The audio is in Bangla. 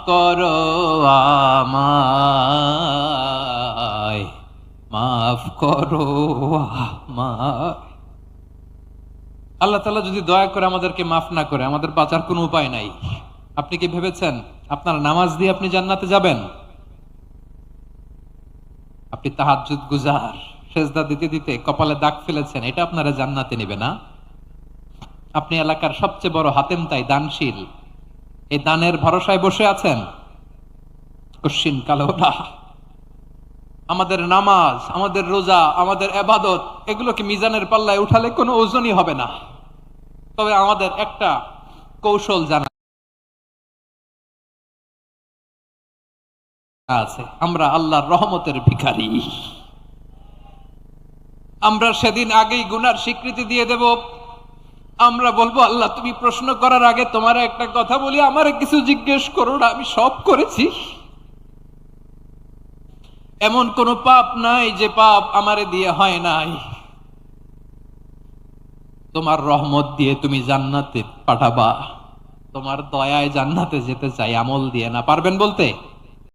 করো আমায়, মাফ করো আমায়। আল্লাহ তাআলা যদি দয়া করে আমাদেরকে মাফ না করে, আমাদের বাঁচার কোনো উপায় নাই। আপনি কি ভেবেছেন আপনার নামাজ দিয়ে আপনি জান্নাতে যাবেন? আপনি তাহাজ্জুদ গুজার, সেজদা দিতে দিতে কপালে দাগ ফেলেছেন, এটা আপনারা জান্নাতে নেবে না? আপনি এলাকার সবচেয়ে বড় হাতেম তাই, দানশীল, এই দানের ভরসায় বসে আছেন, কশিন কালো না। আমাদের নামাজ, আমাদের রোজা, আমাদের ইবাদত, এগুলোকে মিজানের পাল্লায় উঠালে কোনো ওজনই হবে না। তবে আমাদের একটা কৌশল জানা আছে, আমরা আল্লাহর রহমতের ভিখারি। আমরা সেদিন আগেই গুনার স্বীকৃতি দিয়ে দেব। আমরা বলবো, আল্লাহ তুমি প্রশ্ন করার আগে তোমার একটা কথা বলি, আমারে কিছু জিজ্ঞেস করো না, আমি সব করেছি। এমন কোন পাপ নাই যে পাপ আমারে দিয়ে হয় নাই। তোমার রহমত দিয়ে তুমি জান্নাতে পাঠাবা, তোমার দয়ায় জান্নাতে যেতে চাই, আমল দিয়ে না। পারবেন বলতে?